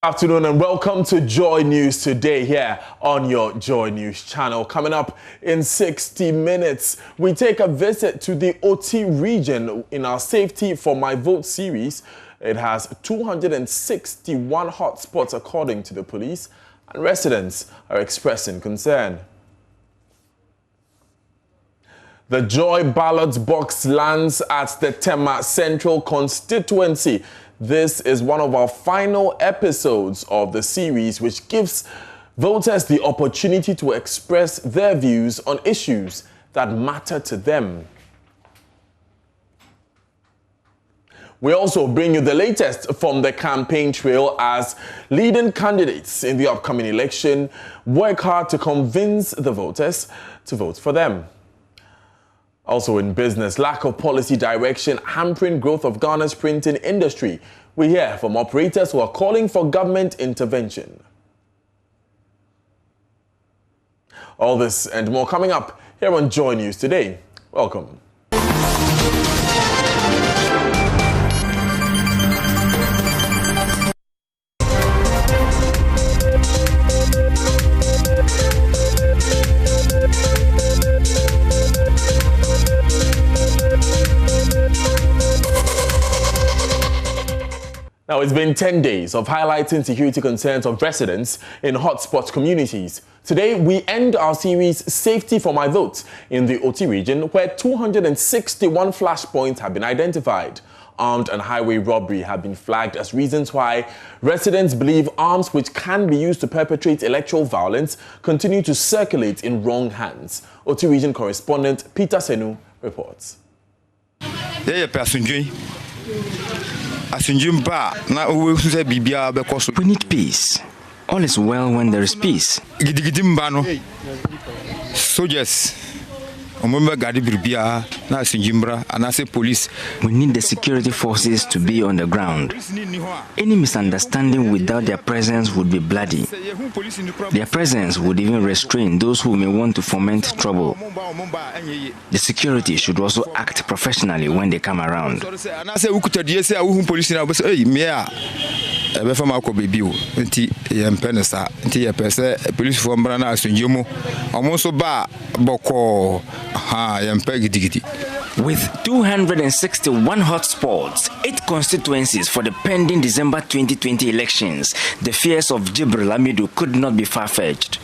Afternoon and welcome to Joy News today here on your Joy News channel. Coming up in 60 minutes, we take a visit to the OT region in our Safety for My Vote series. It has 261 hotspots according to the police, and residents are expressing concern. The Joy ballot box lands at the Tema Central constituency. This is one of our final episodes of the series, which gives voters the opportunity to express their views on issues that matter to them. We also bring you the latest from the campaign trail as leading candidates in the upcoming election work hard to convince the voters to vote for them. Also in business, lack of policy direction hampering growth of Ghana's printing industry. We hear from operators who are calling for government intervention. All this and more coming up here on Joy News today. Welcome. Now, it's been 10 days of highlighting security concerns of residents in hotspot communities. Today, we end our series Safety for My Vote in the OT region, where 261 flashpoints have been identified. Armed and highway robbery have been flagged as reasons why residents believe arms which can be used to perpetrate electoral violence continue to circulate in wrong hands. OT region correspondent Peter Senu reports. We need peace. All is well when there is peace. Soldiers. We need the security forces to be on the ground. Any misunderstanding without their presence would be bloody. Their presence would even restrain those who may want to foment trouble. The security should also act professionally when they come around. With 261 hotspots, 8 constituencies for the pending December 2020 elections, the fears of Jibril Amidu could not be far-fetched.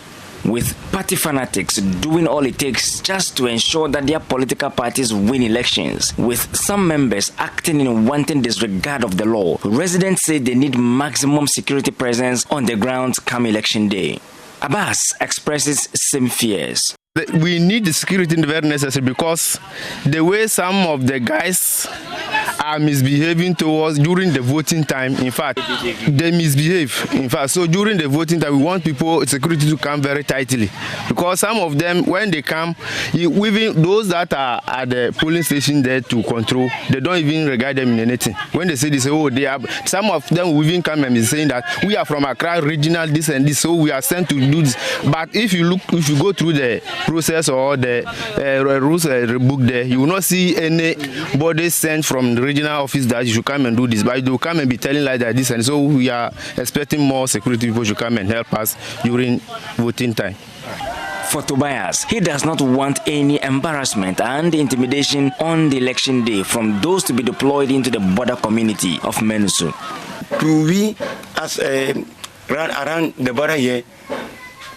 With party fanatics doing all it takes just to ensure that their political parties win elections, with some members acting in wanton disregard of the law, residents say they need maximum security presence on the ground come election day. Abbas expresses same fears. We need the security very necessary because the way some of the guys are misbehaving towards during the voting time, in fact, they misbehave. In fact, so during the voting time, we want people, security to come very tightly because some of them, when they come, even those that are at the polling station there to control, they don't even regard them in anything. When they say this, oh, they are, some of them will even come and be saying that we are from Accra regional, this and this, so we are sent to do this. But if you go through the process or the rules book there, you will not see anybody sent from the regional office that you should come and do this, but you will come and be telling like that this, and so we are expecting more security people to come and help us during voting time. For Tobias, he does not want any embarrassment and intimidation on the election day from those to be deployed into the border community of Menusu. We, as around the border here,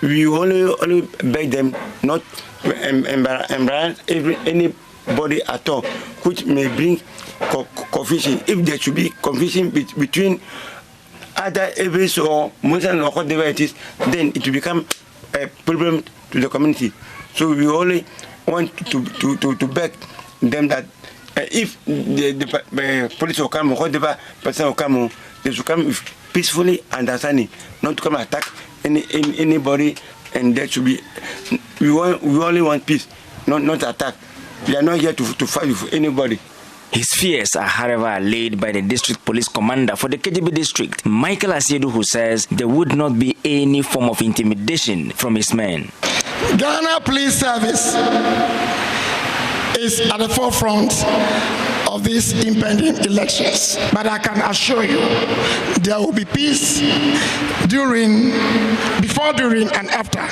we only beg them not embarrass anybody at all, which may bring confusion. If there should be confusion between other areas or Muslims or whatever it is, then it will become a problem to the community. So we only want to beg them that if the police will come or whatever person will come, they should come peacefully, understanding, not to come attack anybody, and that should be. We only want peace, not attack. We are not here to fight with anybody. His fears are, however, allayed by the district police commander for the KGB district, Michael Asiedu, who says there would not be any form of intimidation from his men. Ghana Police Service is at the forefront of these impending elections. But I can assure you, there will be peace before, during, and after.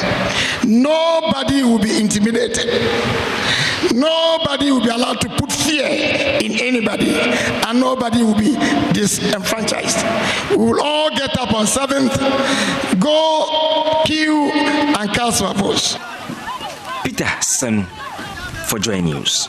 Nobody will be intimidated. Nobody will be allowed to put fear in anybody, and nobody will be disenfranchised. We will all get up on 7th, go, queue, and cast our votes. Peter Sen for Joy News.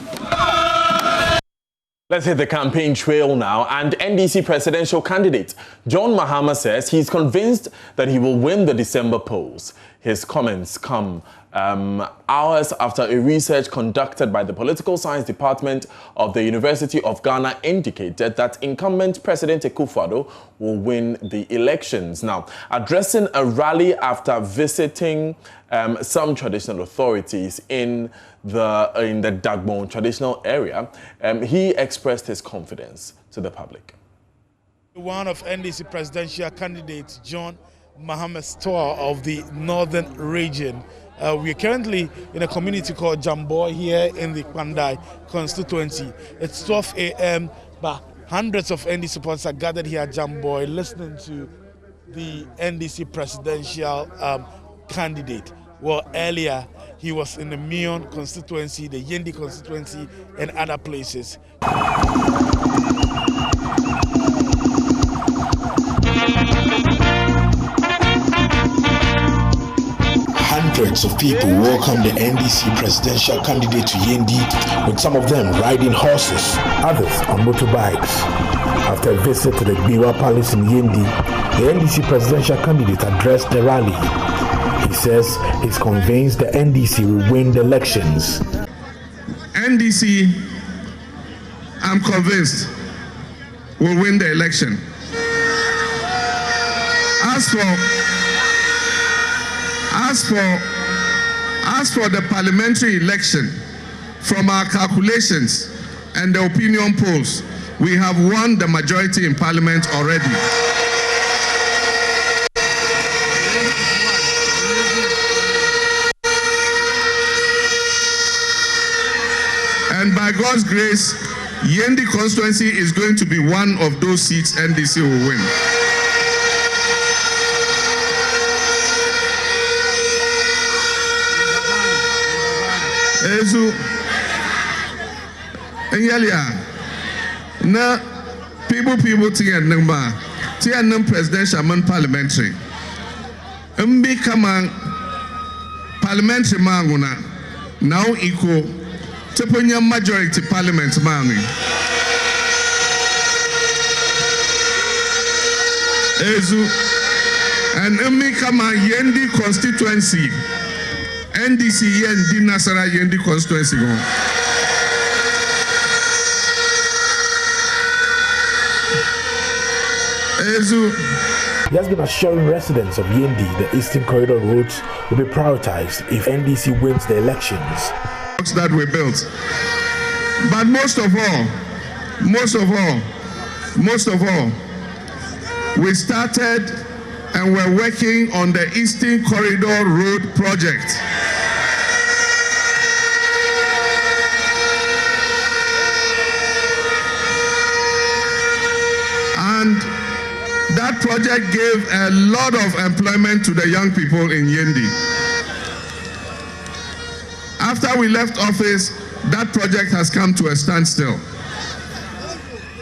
Let's hit the campaign trail now, and NDC presidential candidate John Mahama says he's convinced that he will win the December polls. His comments come hours after a research conducted by the Political Science Department of the University of Ghana indicated that incumbent President Akufo-Addo will win the elections. Now, addressing a rally after visiting some traditional authorities in the Dagbon traditional area, he expressed his confidence to the public. One of NDC presidential candidates, John Mahama's tour of the northern region. We are currently in a community called Jamboy here in the Kwandai constituency. It's 12 a.m., but hundreds of NDC supporters are gathered here at Jamboy listening to the NDC presidential candidate. Well, earlier he was in the Mion constituency, the Yendi constituency, and other places. Hundreds of people welcomed the NDC presidential candidate to Yendi, with some of them riding horses, others on motorbikes. After a visit to the Biwa Palace in Yendi, the NDC presidential candidate addressed the rally. He says he's convinced the NDC will win the elections. NDC, I'm convinced, will win the election. As for the parliamentary election, from our calculations and the opinion polls, we have won the majority in parliament already. And by God's grace, Yendi constituency is going to be one of those seats NDC will win. Ezu Enyalia na people tia num presidential man parliamentary mbi kama parliamentary manguna now equal to majority parliament mangi Ezu and mbi kama Yendi constituency NDC Yendi Nasara Yendi constituency go. He has been assuring residents of Yendi the Eastern Corridor roads will be prioritized if NDC wins the elections. That we built, but most of all, we started and we're working on the Eastern Corridor Road project. And that project gave a lot of employment to the young people in Yendi. After we left office, that project has come to a standstill.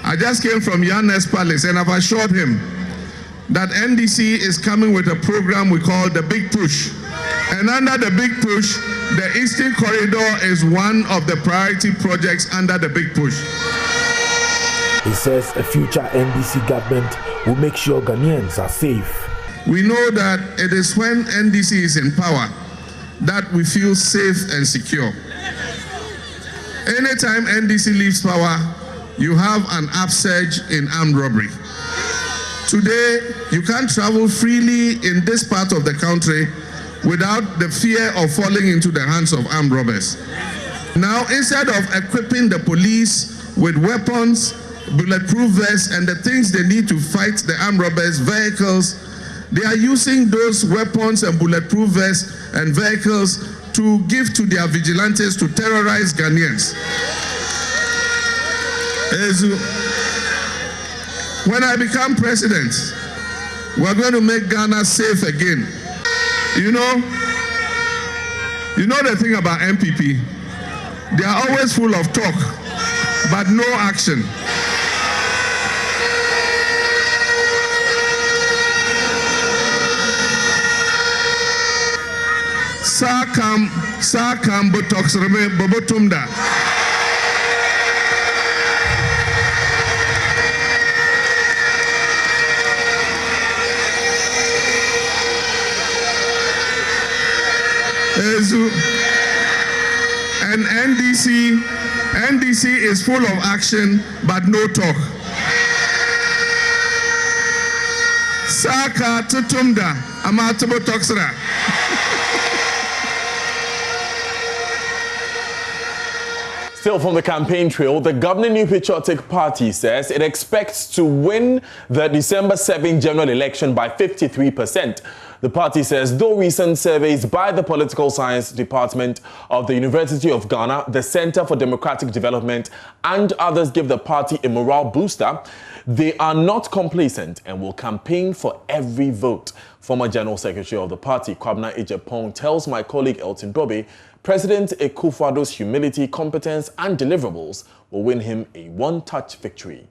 I just came from Yanes Palace and I've assured him that NDC is coming with a program we call the Big Push. And under the Big Push, the Eastern Corridor is one of the priority projects under the Big Push. He says a future NDC government will make sure Ghanaians are safe. We know that it is when NDC is in power that we feel safe and secure. Anytime NDC leaves power, you have an upsurge in armed robbery. Today, you can't travel freely in this part of the country without the fear of falling into the hands of armed robbers. Now, instead of equipping the police with weapons, bulletproof vests, and the things they need to fight the armed robbers' vehicles, they are using those weapons and bulletproof vests and vehicles to give to their vigilantes to terrorize Ghanaians. When I become president, we're going to make Ghana safe again. You know the thing about MPP, they are always full of talk, but no action. Sakam botox reme bobotumda. And NDC is full of action but no talk. Saka tutumda amatobo toxra. Still from the campaign trail, the governing New Patriotic Party says it expects to win the December 7 general election by 53%. The party says though recent surveys by the Political Science Department of the University of Ghana, the Center for Democratic Development and others give the party a morale booster, they are not complacent and will campaign for every vote. Former General Secretary of the party, Kwabena Ejapong, tells my colleague Elton Dobe President Akufo-Addo's humility, competence and deliverables will win him a one-touch victory.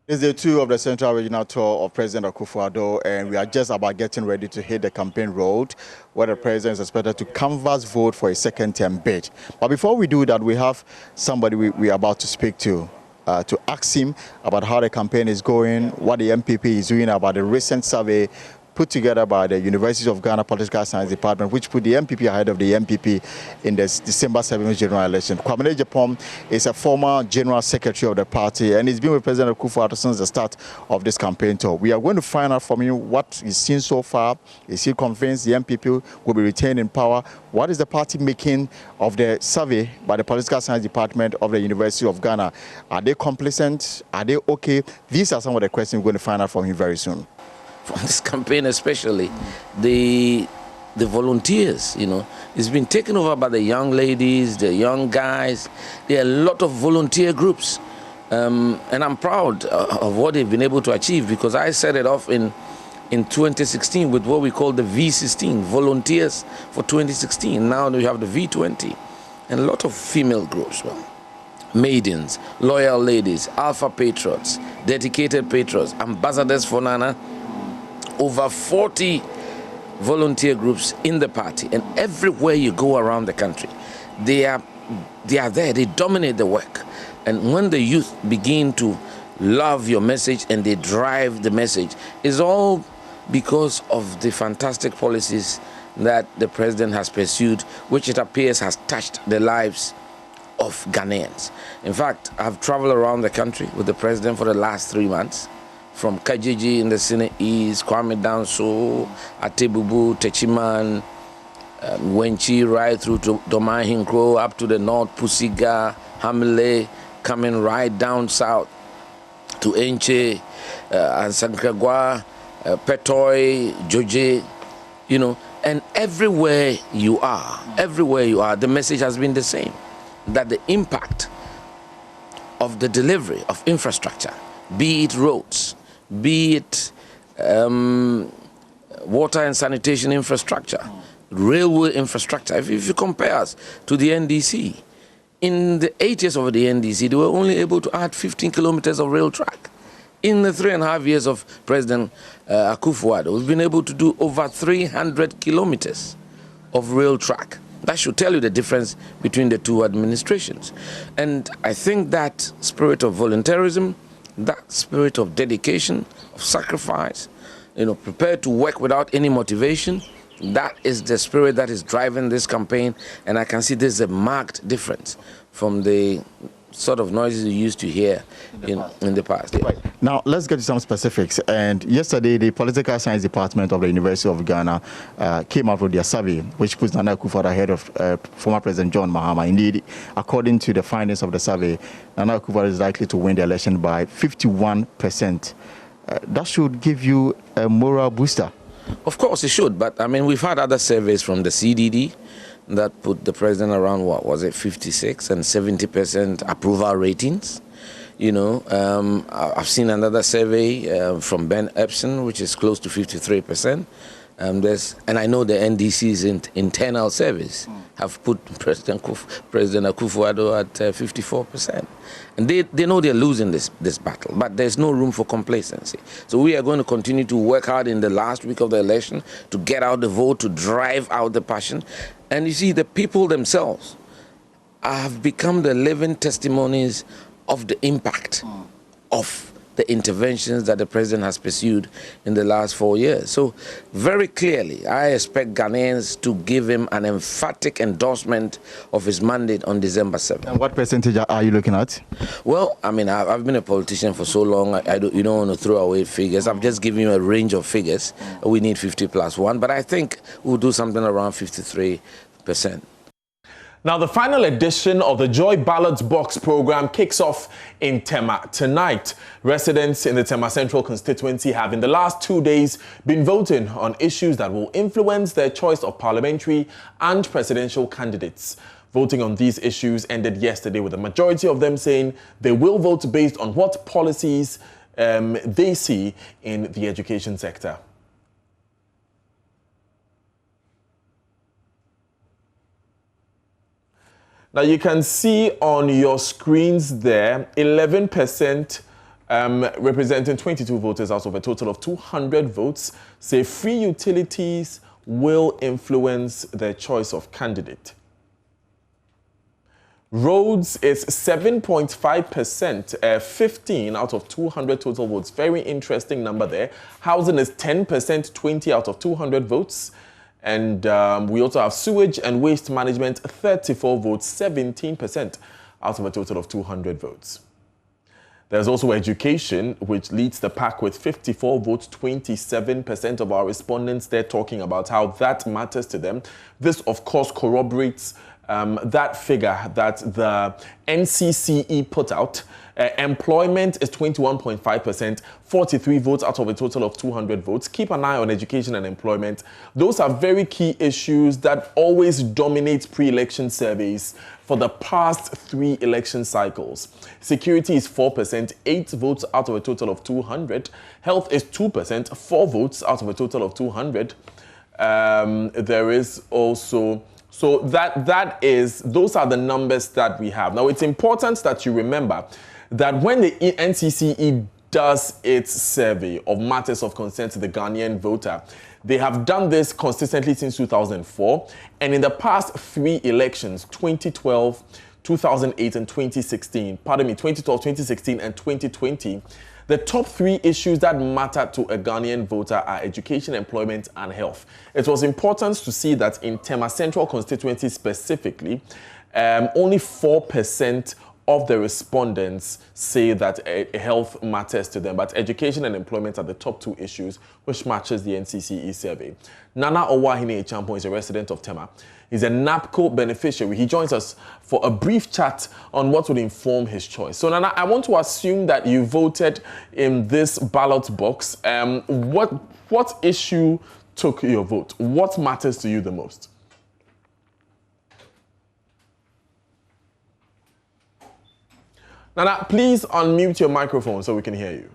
It's day 2 of the Central Regional Tour of President Akufo-Addo, and we are just about getting ready to hit the campaign road, where the president is expected to canvass vote for a second-term bid. But before we do that, we have somebody we are about to speak to ask him about how the campaign is going, what the MPP is doing about the recent survey put together by the University of Ghana Political Science Department, which put the MPP ahead of the MPP in the December 7th general election. Kwabena Ejapong is a former general secretary of the party, and he's been with President Akufo-Addo since the start of this campaign tour. We are going to find out from him what he's seen so far. Is he convinced the MPP will be retained in power? What is the party making of the survey by the Political Science Department of the University of Ghana? Are they complacent? Are they okay? These are some of the questions we're going to find out from him very soon. From this campaign especially, the volunteers, it's been taken over by the young ladies, the young guys. There are a lot of volunteer groups, and I'm proud of what they've been able to achieve, because I set it off in 2016 with what we call the V16, volunteers for 2016. Now we have the V20, and a lot of female groups, maidens, loyal ladies, alpha patriots, dedicated patriots, ambassadors for Nana, over 40 volunteer groups in the party, and everywhere you go around the country, they are there, they dominate the work. And when the youth begin to love your message and they drive the message, it's all because of the fantastic policies that the president has pursued, which it appears has touched the lives of Ghanaians. In fact, I've traveled around the country with the president for the last 3 months, from Kajiji in the Senate East, Kwame Danso, Atebubu, Techiman, Wenchi, right through to Domahinkro, up to the north, Pusiga, Hamile, coming right down south to Enche, Ansankragwa, Petoy, Joje, and everywhere you are, the message has been the same, that the impact of the delivery of infrastructure, be it roads, be it water and sanitation infrastructure, railway infrastructure. If you compare us to the NDC, in the 8 years of the NDC, they were only able to add 15 kilometers of rail track. In the 3.5 years of President Akufo-Addo, we've been able to do over 300 kilometers of rail track. That should tell you the difference between the two administrations. And I think that spirit of volunteerism, that spirit of dedication, of sacrifice, prepared to work without any motivation, that is the spirit that is driving this campaign. And I can see there's a marked difference from the sort of noises you used to hear in the past. Yeah. Right. Now, let's get to some specifics. And yesterday, the Political Science Department of the University of Ghana came out with their survey, which puts Nana Akufo-Addo ahead of former President John Mahama. Indeed, according to the findings of the survey, Nana Akufo-Addo is likely to win the election by 51%. That should give you a moral booster. Of course, it should. But, we've had other surveys from the CDD, that put the president around, what was it, 56 and 70% approval ratings. You know, I've seen another survey from Ben Epson, which is close to 53%. And I know the NDC's internal surveys have put President Akufo-Addo at 54%. And they know they're losing this battle, but there's no room for complacency. So we are going to continue to work hard in the last week of the election to get out the vote, to drive out the passion. And you see, the people themselves have become the living testimonies of the impact of the interventions that the president has pursued in the last 4 years. So very clearly, I expect Ghanaians to give him an emphatic endorsement of his mandate on December 7th. And what percentage are you looking at? Well, I mean, I've been a politician for so long, you don't want to throw away figures. I'm just giving you a range of figures. We need 50 plus 1, but I think we'll do something around 53%. Now, the final edition of the Joy Ballot Box program kicks off in Tema tonight. Residents in the Tema Central constituency have in the last 2 days been voting on issues that will influence their choice of parliamentary and presidential candidates. Voting on these issues ended yesterday with the majority of them saying they will vote based on what policies they see in the education sector. Now, you can see on your screens there, 11% representing 22 voters out of a total of 200 votes say free utilities will influence their choice of candidate. Roads is 7.5%, 15 out of 200 total votes. Very interesting number there. Housing is 10%, 20 out of 200 votes. And we also have sewage and waste management, 34 votes, 17% out of a total of 200 votes. There's also education, which leads the pack with 54 votes, 27% of our respondents there talking about how that matters to them. This, of course, corroborates that figure that the NCCE put out. Employment is 21.5%, 43 votes out of a total of 200 votes. Keep an eye on education and employment. Those are very key issues that always dominate pre-election surveys for the past 3 election cycles. Security is 4%, 8 votes out of a total of 200. Health is 2%, 4 votes out of a total of 200. There is also... So those are the numbers that we have. Now, it's important that you remember that when the NCCE does its survey of matters of concern to the Ghanaian voter, they have done this consistently since 2004. And in the past 3 elections, 2012, 2008, and 2016, 2012, 2016, and 2020, the top 3 issues that matter to a Ghanaian voter are education, employment, and health. It was important to see that in Tema Central constituency specifically, only 4% of the respondents say that health matters to them, but education and employment are the top 2 issues, which matches the NCCE survey. Nana Owahine Echampo is a resident of Tema. He's a NAPCO beneficiary. He joins us for a brief chat on what would inform his choice. So, Nana, I want to assume that you voted in this ballot box. What issue took your vote? What matters to you the most? Nana, please unmute your microphone so we can hear you.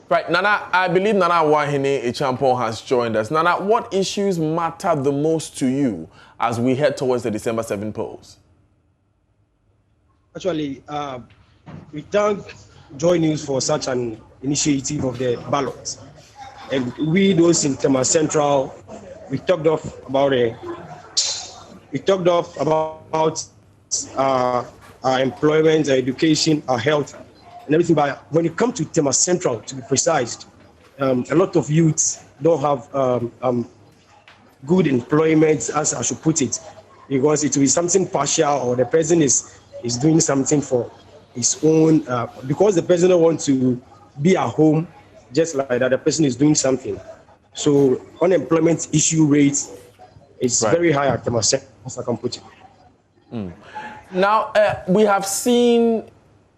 Right, Nana, I believe Nana Wahine Echampo has joined us. Nana, what issues matter the most to you as we head towards the December 7 polls? Actually, we thank Joy News for such an initiative of the ballot. And we, those in Tema Central, we talked about our employment, our education, our health, and everything. But when it comes to Tema Central, to be precise, a lot of youths don't have good employment, as I should put it, because it will be something partial, or the president is doing something for his own, because the president wants to be at home, just like that, the person is doing something. So unemployment issue rate is very high at Tema Central, as I can put it. Now, we have seen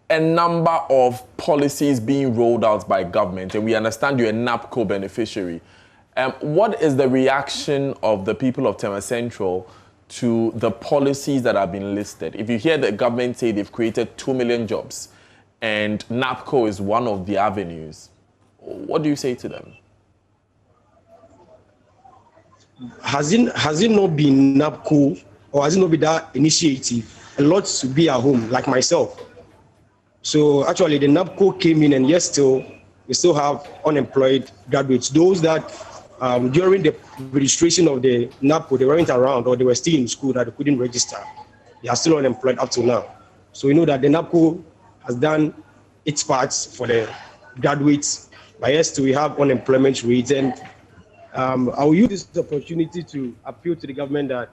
a number of policies being rolled out by government, and we understand you're a NAPCO beneficiary. What is the reaction of the people of Tema Central to the policies that have been listed? If you hear the government say they've created 2 million jobs and NAPCO is one of the avenues, what do you say to them? Has it not been NAPCO, or has it not been that initiative? A lot to be at home, like myself. So actually the NAPCO came in, and yes, we still have unemployed graduates. Those that during the registration of the NAPCO, they weren't around, or they were still in school that they couldn't register. They are still unemployed up to now. So we know that the NAPCO has done its parts for the graduates. But yes, we have unemployment rates, and I will use this opportunity to appeal to the government that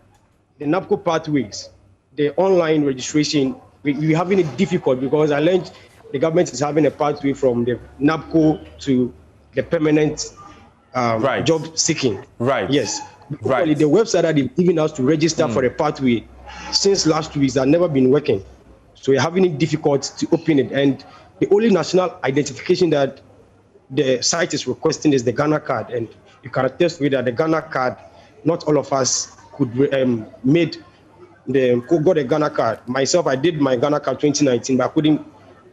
the NAPCO pathways, the online registration, we're having it difficult, because I learned the government is having a pathway from the NAPCO to the permanent job seeking. Right. Yes. Right. The website that they've given us to register for the pathway since last week has never been working. So we're having it difficult to open it. And the only national identification that the site is requesting is the Ghana card. And you can attest with that the Ghana card, not all of us could got a Ghana card. Myself, I did my Ghana card 2019, but I couldn't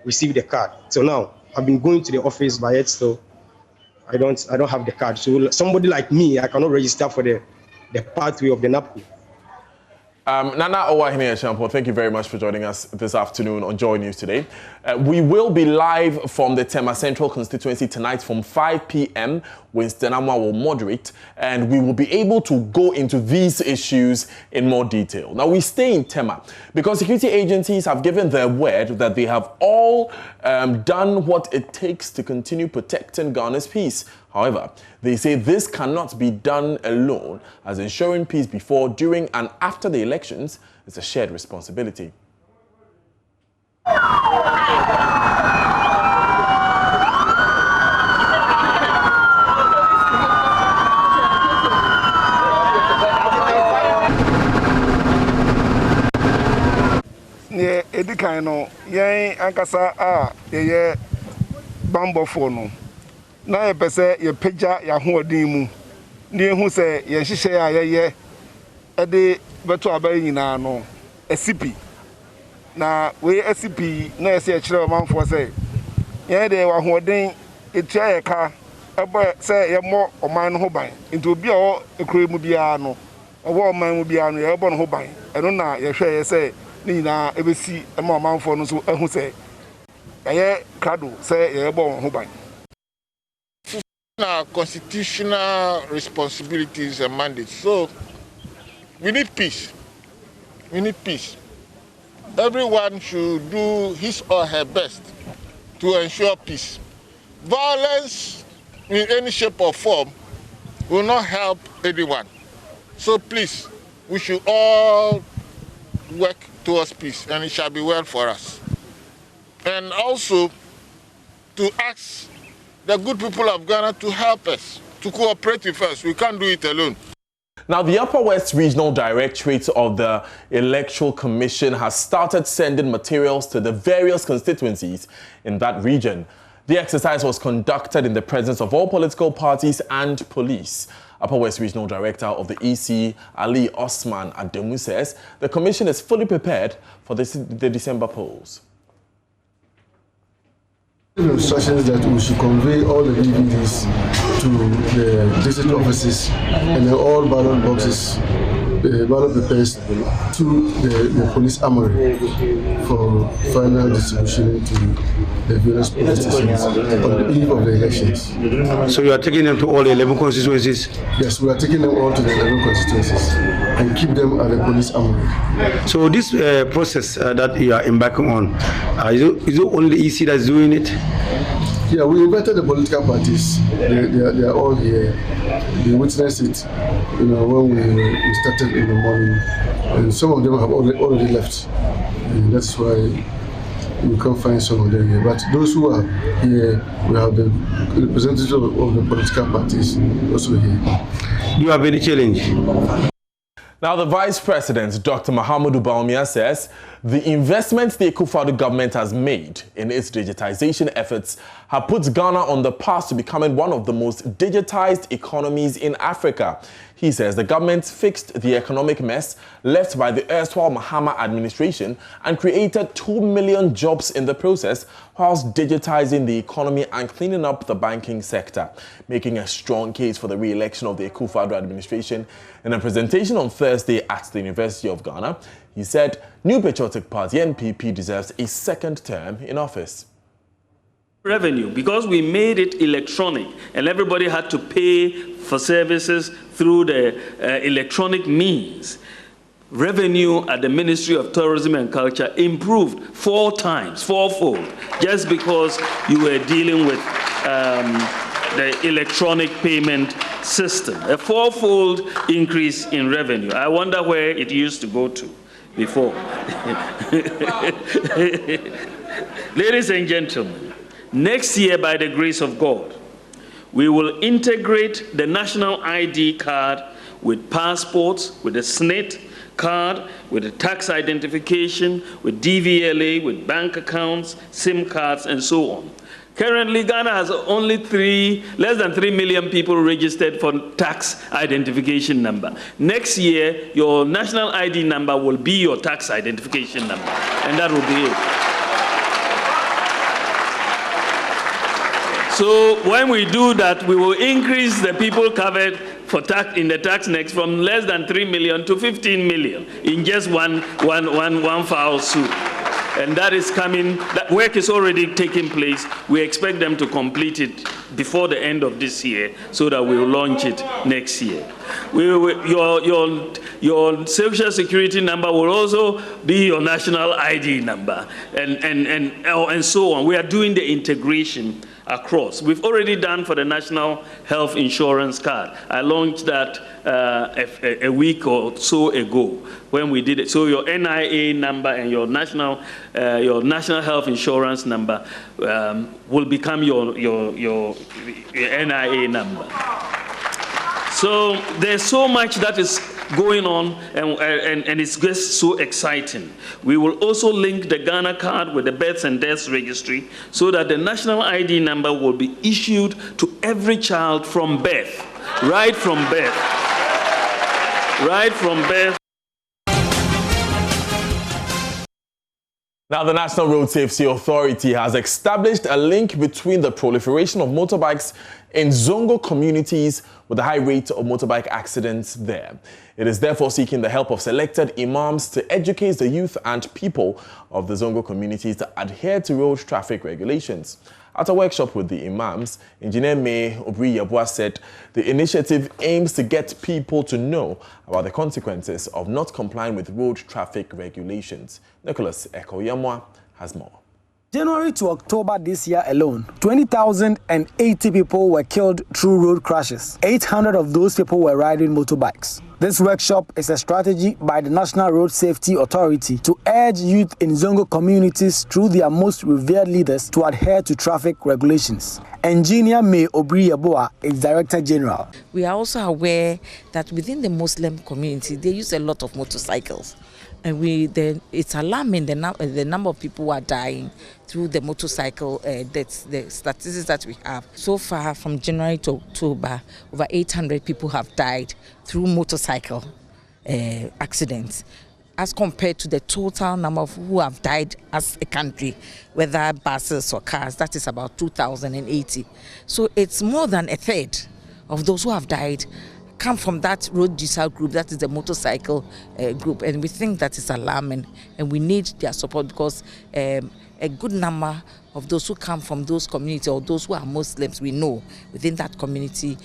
receive the card. So now I've been going to the office, but yet still I don't have the card. So somebody like me, I cannot register for the pathway of the NAPCO. Nana Owahine Shampo, thank you very much for joining us this afternoon on Joy News today. We will be live from the Tema Central constituency tonight from 5 p.m. Winston Amwa will moderate, and we will be able to go into these issues in more detail. Now, we stay in Tema because security agencies have given their word that they have all done what it takes to continue protecting Ghana's peace. However, they say this cannot be done alone, as ensuring peace before, during, and after the elections is a shared responsibility. Ne edikaino yen ankasa a ye bambo fono na ye pese ye peja ya hoodin mu ne hu se ye hihye a ye ede beto abayi nyina no asipi na we asipi na ye se kire manfo se ye de wa hoodin etua ye ka ebo se ye mo oman no ho ban nti obi a ekure mu bia no obo oman mu bia no ye ebo no ho ban eno na ye hwe ye se ni na ebesi ema manfo no so ehu se ye kado se ye ebo ho ban. Our constitutional responsibilities and mandates. So we need peace. We need peace. Everyone should do his or her best to ensure peace. Violence in any shape or form will not help anyone. So please, we should all work towards peace, and it shall be well for us. And also to ask the good people of Ghana to help us, to cooperate with us. We can't do it alone. Now, the Upper West Regional Directorate of the Electoral Commission has started sending materials to the various constituencies in that region. The exercise was conducted in the presence of all political parties and police. Upper West Regional Director of the EC, Ali Osman Ademu, says the commission is fully prepared for the December polls. Instructions that we should convey all the DVDs to the district offices and all ballot boxes, ballot papers to the police armory for final distribution to the various politicians on the eve of the elections. So you are taking them to all the 11 constituencies? Yes, we are taking them all to the 11 constituencies and keep them at the police armory. So this process that you are embarking on, is it only the EC that's doing it? Yeah, we invited the political parties. They are all here. They witnessed it, when we started in the morning. And some of them have already left. And that's why we can't find some of them here. But those who are here, we have the representatives of the political parties also here. Do you have any challenge? Now, the Vice President, Dr. Mahamudu Bawumia, says The investments the Akufo-Addo government has made in its digitization efforts have put Ghana on the path to becoming one of the most digitized economies in Africa. He says the government fixed the economic mess left by the erstwhile Mahama administration and created 2 million jobs in the process, whilst digitizing the economy and cleaning up the banking sector, making a strong case for the re-election of the Akufo-Addo administration. In a presentation on Thursday at the University of Ghana, he said New Patriotic Party NPP deserves a second term in office. Revenue, because we made it electronic and everybody had to pay for services through the electronic means. Revenue at the Ministry of Tourism and Culture improved fourfold, just because you were dealing with the electronic payment system. A fourfold increase in revenue. I wonder where it used to go to before. Ladies and gentlemen, next year, by the grace of God, we will integrate the national ID card with passports, with the SNIT card, with the tax identification, with DVLA, with bank accounts, SIM cards, and so on. Currently, Ghana has only less than 3 million people registered for tax identification number. Next year, your national ID number will be your tax identification number, and that will be it. So when we do that, we will increase the people covered for tax in the tax next from less than 3 million to 15 million in just one foul swoop. And that is coming, that work is already taking place. We expect them to complete it before the end of this year so that we will launch it next year. Your social security number will also be your national ID number and so on. We are doing the integration across. We've already done for the National Health Insurance Card. I launched that a week or so ago when we did it. So your NIA number and your national health insurance number will become your NIA number. So there's so much that is going on, and it's just so exciting. We will also link the Ghana card with the births and deaths registry so that the national ID number will be issued to every child from birth, right from birth. Right from birth. Now, the National Road Safety Authority has established a link between the proliferation of motorbikes in Zongo communities with the high rate of motorbike accidents there. It is therefore seeking the help of selected imams to educate the youth and people of the Zongo communities to adhere to road traffic regulations. At a workshop with the imams, Engineer May Obri-Yabua said the initiative aims to get people to know about the consequences of not complying with road traffic regulations. Nicholas Ekoyamwa has more. January to October this year alone, 20,080 people were killed through road crashes. 800 of those people were riding motorbikes. This workshop is a strategy by the National Road Safety Authority to urge youth in Zongo communities through their most revered leaders to adhere to traffic regulations. Engineer May Obri-Yabua is Director General. We are also aware that within the Muslim community, they use a lot of motorcycles. And it's alarming the number of people who are dying through the motorcycle deaths, the statistics that we have. So far, from January to October, over 800 people have died through motorcycle accidents, as compared to the total number of who have died as a country, whether buses or cars. That is about 2,080. So it's more than a third of those who have died come from that road diesel group, that is the motorcycle group, and we think that is alarming, and we need their support because a good number of those who come from those communities or those who are Muslims, we know within that community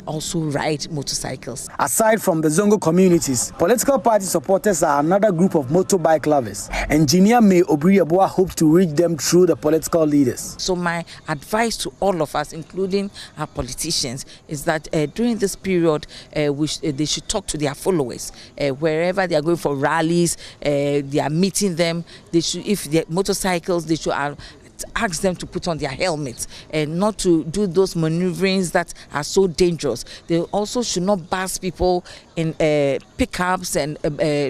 also ride motorcycles. Aside from the Zongo communities, political party supporters are another group of motorbike lovers. Engineer May Obri-Yabua hopes to reach them through the political leaders. So my advice to all of us, including our politicians, is that during this period, they should talk to their followers. Wherever they are going for rallies, they are meeting them. They should, if they're motorcycles, they should ask them to put on their helmets and not to do those maneuverings that are so dangerous. They also should not bus people in pickups and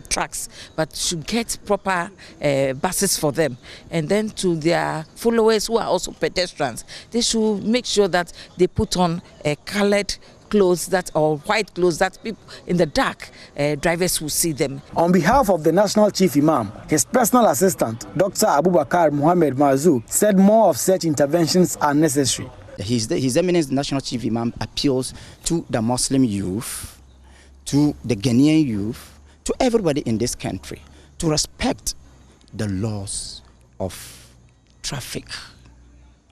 trucks, but should get proper buses for them. And then to their followers who are also pedestrians, they should make sure that they put on colored clothes or white clothes that people in the dark drivers will see them. On behalf of the National Chief Imam, his personal assistant, Dr. Abubakar Muhammad Marzouk, said more of such interventions are necessary. His Eminence, the National Chief Imam, appeals to the Muslim youth, to the Ghanaian youth, to everybody in this country to respect the laws of traffic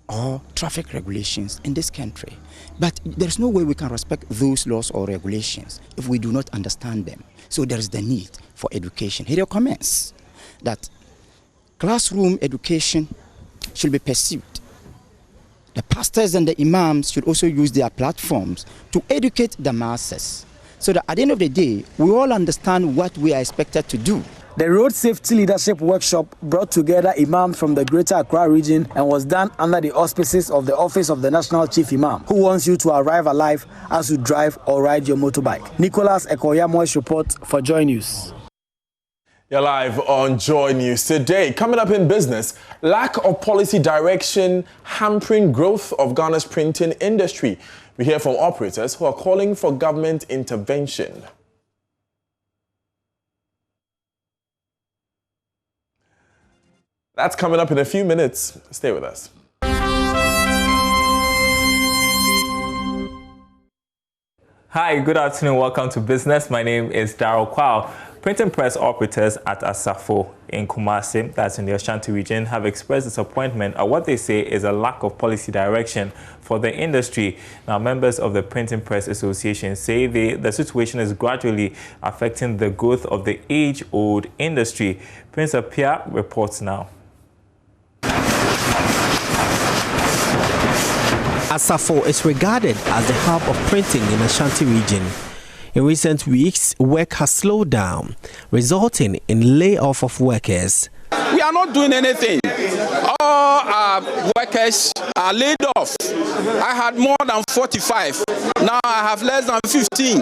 or traffic regulations in this country. But there's no way we can respect those laws or regulations if we do not understand them. So there is the need for education. He recommends that classroom education should be pursued. The pastors and the imams should also use their platforms to educate the masses, so that at the end of the day, we all understand what we are expected to do. The Road Safety Leadership Workshop brought together imams from the Greater Accra region and was done under the auspices of the Office of the National Chief Imam, who wants you to arrive alive as you drive or ride your motorbike. Nicholas Ekoyamo's report for Joy News. You're live on Joy News today. Coming up in business, lack of policy direction hampering growth of Ghana's printing industry. We hear from operators who are calling for government intervention. That's coming up in a few minutes. Stay with us. Hi, good afternoon. Welcome to Business. My name is Darryl Kwao. Printing press operators at Asafo in Kumasi, that's in the Ashanti region, have expressed disappointment at what they say is a lack of policy direction for the industry. Now, members of the Printing Press Association say the situation is gradually affecting the growth of the age-old industry. Prince Apia reports now. Asafo is regarded as the hub of printing in the Ashanti region. In recent weeks, work has slowed down, resulting in layoff of workers. We are not doing anything. All our workers are laid off. I had more than 45. Now I have less than 15.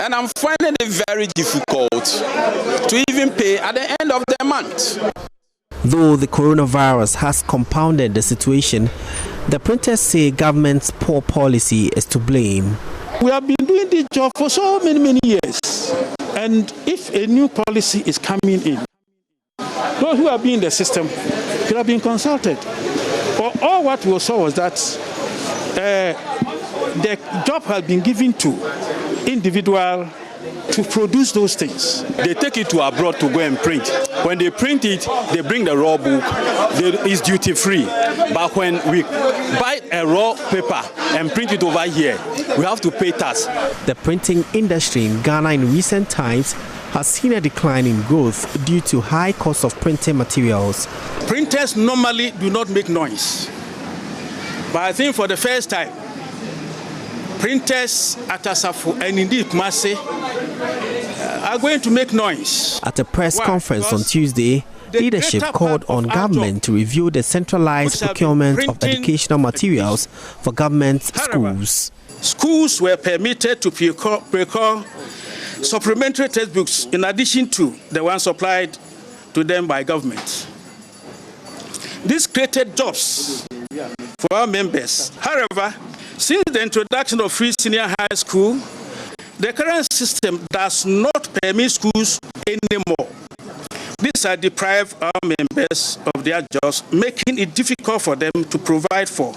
And I'm finding it very difficult to even pay at the end of the month. Though the coronavirus has compounded the situation, the printers say government's poor policy is to blame. We have been doing this job for so many years, and if a new policy is coming in, those who have been in the system should have been consulted. But all what we saw was that the job has been given to individual to produce those things. They take it to abroad to go and print. When they print it, they bring the raw book. It's duty free. But when we buy a raw paper and print it over here, we have to pay tax. The printing industry in Ghana in recent times has seen a decline in growth due to high cost of printing materials. Printers normally do not make noise. But I think for the first time, printers at Asafo and indeed Kumasi are going to make noise. At a press conference on Tuesday, leadership called on government to review the centralized procurement of educational materials for government schools. Schools were permitted to procure supplementary textbooks in addition to the ones supplied to them by government. This created jobs for our members. However, since the introduction of free senior high school, the current system does not permit schools anymore. These are deprived our members of their jobs, making it difficult for them to provide for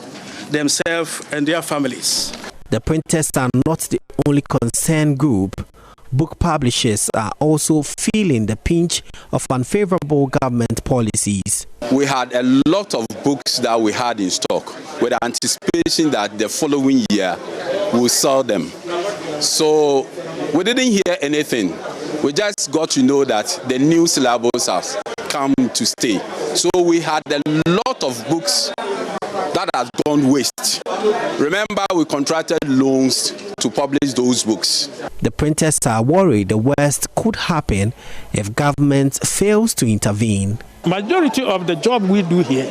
themselves and their families. The printers are not the only concerned group. Book publishers are also feeling the pinch of unfavorable government policies. We had a lot of books that we had in stock with anticipation that the following year we'll sell them. So we didn't hear anything. We just got to know that the new syllabus has come to stay. So we had a lot of books that has gone waste. Remember, we contracted loans to publish those books. The printers are worried the worst could happen if government fails to intervene. Majority of the job we do here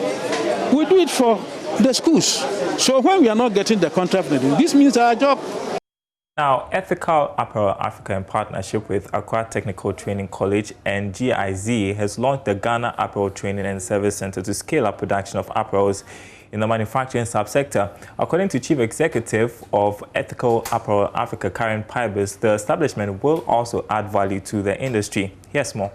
we do it for the schools. So when we are not getting the contract, this means our job. Now, Ethical Apparel Africa, in partnership with Accra Technical Training College and GIZ, has launched the Ghana Apparel Training and Service Center to scale up production of apparels in the manufacturing subsector. According to Chief Executive of Ethical Apparel Africa, Karen Pybus, the establishment will also add value to the industry. Here's more.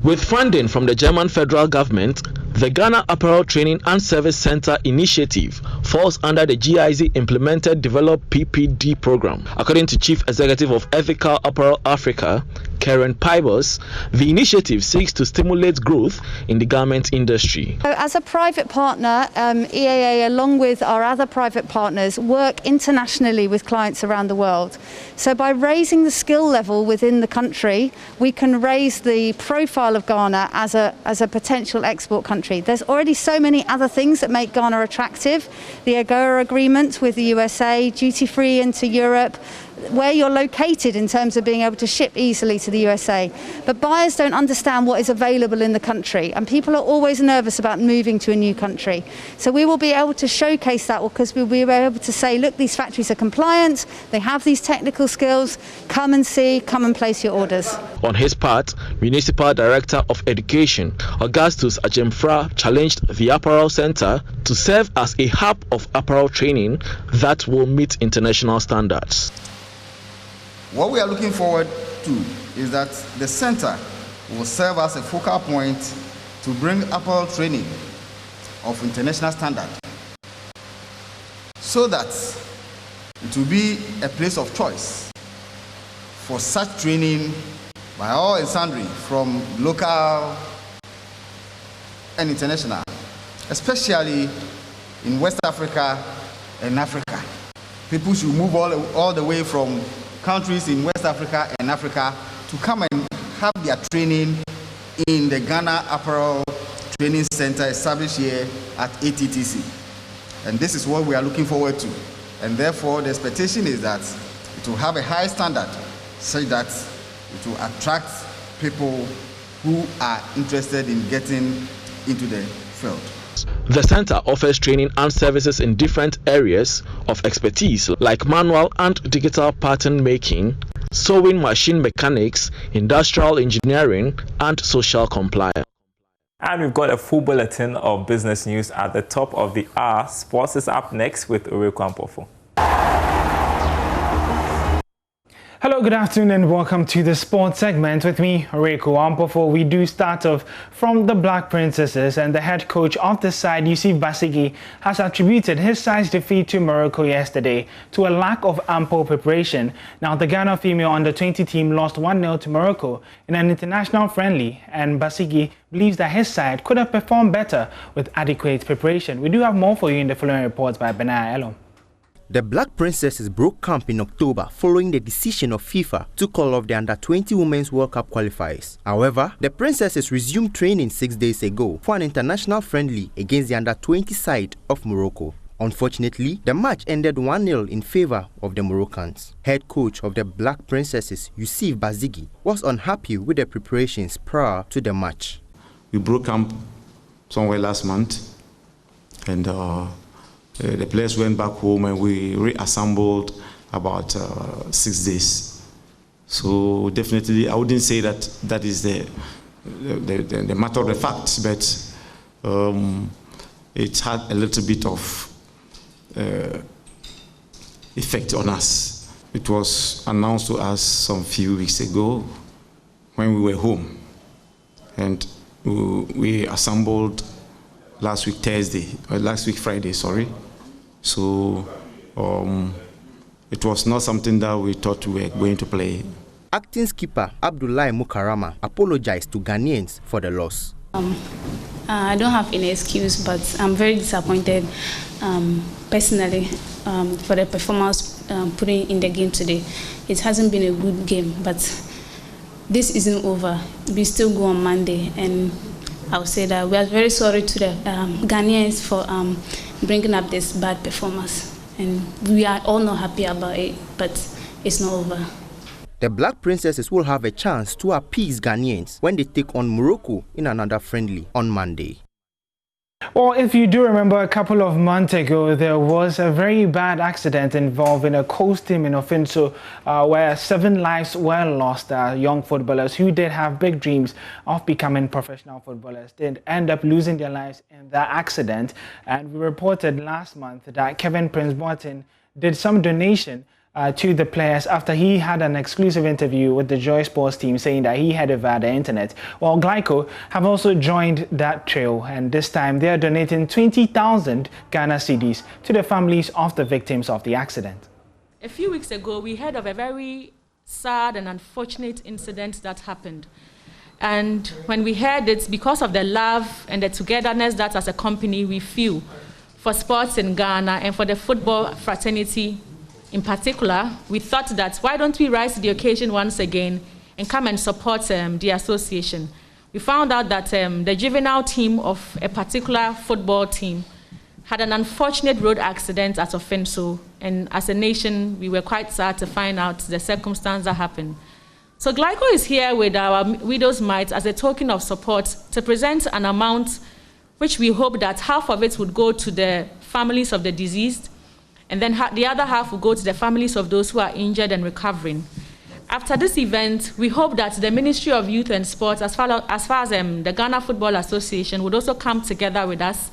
With funding from the German federal government, the Ghana Apparel Training and Service Center initiative falls under the GIZ Implemented Develop PPD program. According to Chief Executive of Ethical Apparel Africa, Karen Pybus, the initiative seeks to stimulate growth in the garment industry. As a private partner, EAA, along with our other private partners, work internationally with clients around the world. So by raising the skill level within the country, we can raise the profile of Ghana as a potential export country. There's already so many other things that make Ghana attractive. The AGOA agreement with the USA, duty-free into Europe, where you're located in terms of being able to ship easily to the USA. But buyers don't understand what is available in the country, and people are always nervous about moving to a new country. So we will be able to showcase that, because we'll be able to say, look, these factories are compliant, they have these technical skills, come and see, come and place your orders. On his part, Municipal Director of Education, Augustus Ajemfra, challenged the Apparel Center to serve as a hub of apparel training that will meet international standards. What we are looking forward to is that the center will serve as a focal point to bring apparel training of international standard, so that it will be a place of choice for such training by all and sundry, from local and international, especially in West Africa and Africa. People should move all the way from countries in West Africa and Africa to come and have their training in the Ghana Apparel Training Center established here at ATTC. And this is what we are looking forward to. And therefore, the expectation is that it will have a high standard, such that it will attract people who are interested in getting into the field. The center offers training and services in different areas of expertise, like manual and digital pattern making, sewing machine mechanics, industrial engineering, and social compliance. And we've got a full bulletin of business news at the top of the hour. Sports is up next with Ureku Ampofo. Hello, good afternoon and welcome to the sports segment with me, Ureku Ampofo. We do start off from the Black Princesses, and the head coach of the side, Yusuf Basigi, has attributed his side's defeat to Morocco yesterday to a lack of ample preparation. Now, the Ghana female under-20 team lost 1-0 to Morocco in an international friendly, and Basigi believes that his side could have performed better with adequate preparation. We do have more for you in the following reports by Benaya Elom. The Black Princesses broke camp in October following the decision of FIFA to call off the Under-20 Women's World Cup qualifiers. However, the Princesses resumed training 6 days ago for an international friendly against the Under-20 side of Morocco. Unfortunately, the match ended 1-0 in favor of the Moroccans. Head coach of the Black Princesses, Yusuf Basigi, was unhappy with the preparations prior to the match. We broke camp somewhere last month, and the players went back home and we reassembled about 6 days. So definitely, I wouldn't say that is the matter of the fact, but it had a little bit of effect on us. It was announced to us some few weeks ago when we were home, and we assembled last week Friday, sorry. So it was not something that we thought we were going to play. Acting skipper Abdullahi Mukarama apologized to Ghanaians for the loss. I don't have any excuse, but I'm very disappointed personally for the performance putting in the game today. It hasn't been a good game, but this isn't over. We still go on Monday, and I would say that we are very sorry to the Ghanaians for bringing up this bad performance, and we are all not happy about it, but it's not over. The Black Princesses will have a chance to appease Ghanaians when they take on Morocco in another friendly on Monday. Well, if you do remember, a couple of months ago, there was a very bad accident involving a coast team in Ofinso, where 7 lives were lost. Young footballers who did have big dreams of becoming professional footballers did end up losing their lives in that accident. And we reported last month that Kevin Prince Boateng did some donation to the players after he had an exclusive interview with the Joy Sports team saying that he had it via the internet. Well, Glyco have also joined that trail, and this time they are donating 20,000 Ghana cedis to the families of the victims of the accident. A few weeks ago, we heard of a very sad and unfortunate incident that happened. And when we heard it, because of the love and the togetherness that as a company we feel for sports in Ghana and for the football fraternity in particular, we thought that why don't we rise to the occasion once again and come and support the association. We found out that the juvenile team of a particular football team had an unfortunate road accident at Ofinso, and as a nation, we were quite sad to find out the circumstance that happened. So Glyco is here with our Widow's Mite as a token of support to present an amount which we hope that half of it would go to the families of the deceased, and then the other half will go to the families of those who are injured and recovering. After this event, we hope that the Ministry of Youth and Sports, as far as the Ghana Football Association, would also come together with us.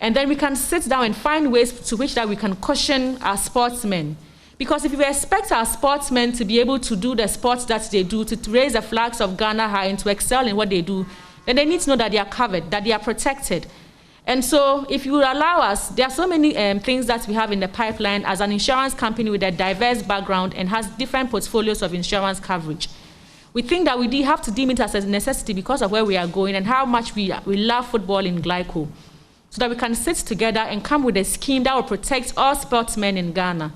And then we can sit down and find ways to which that we can caution our sportsmen. Because if we expect our sportsmen to be able to do the sports that they do, to raise the flags of Ghana high and to excel in what they do, then they need to know that they are covered, that they are protected. And so, if you would allow us, there are so many things that we have in the pipeline as an insurance company with a diverse background and has different portfolios of insurance coverage. We think that we have to deem it as a necessity because of where we are going and how much we love football in Glyco, so that we can sit together and come with a scheme that will protect all sportsmen in Ghana.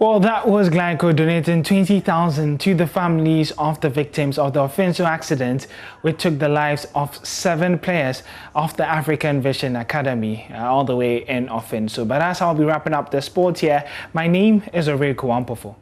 Well, that was Glyco donating 20,000 to the families of the victims of the Ofinso accident, which took the lives of 7 players of the African Vision Academy, all the way in Ofinso. But that's how I'll be wrapping up the sport here. My name is Oreku Ampofo.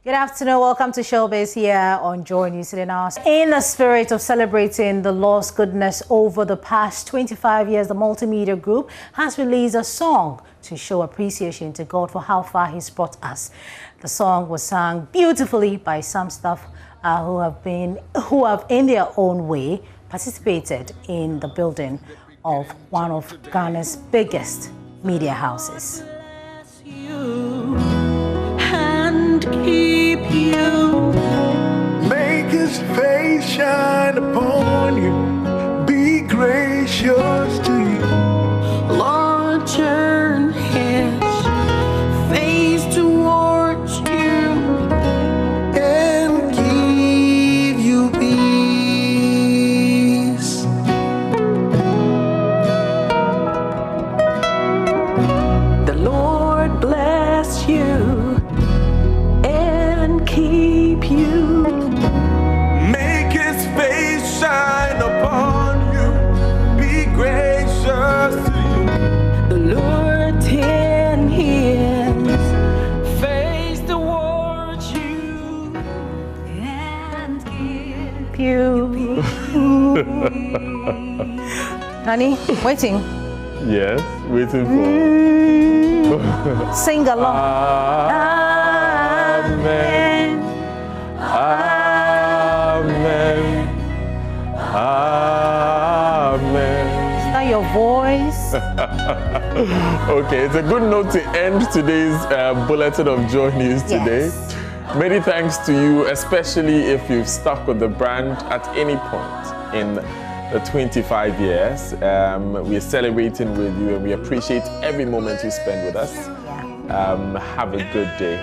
Good afternoon. Welcome to Showbiz here on Joy News Today. Now, in the spirit of celebrating the Lord's goodness over the past 25 years, the multimedia group has released a song to show appreciation to God for how far He's brought us. The song was sung beautifully by some staff who have in their own way participated in the building of one of Ghana's biggest media houses. Keep you, make His face shine upon you, be gracious to you. Lord, turn His face towards you and give you peace. The Lord bless you, keep you, make His face shine upon you, be gracious to you. The Lord turn His face towards you and give you. Honey, waiting. Yes, waiting for. Sing along. Amen. Amen. Amen. Is that your voice? Okay, it's a good note to end today's Bulletin of Joy News today. Yes. Many thanks to you, especially if you've stuck with the brand at any point in the 25 years. We're celebrating with you and we appreciate every moment you spend with us. Have a good day.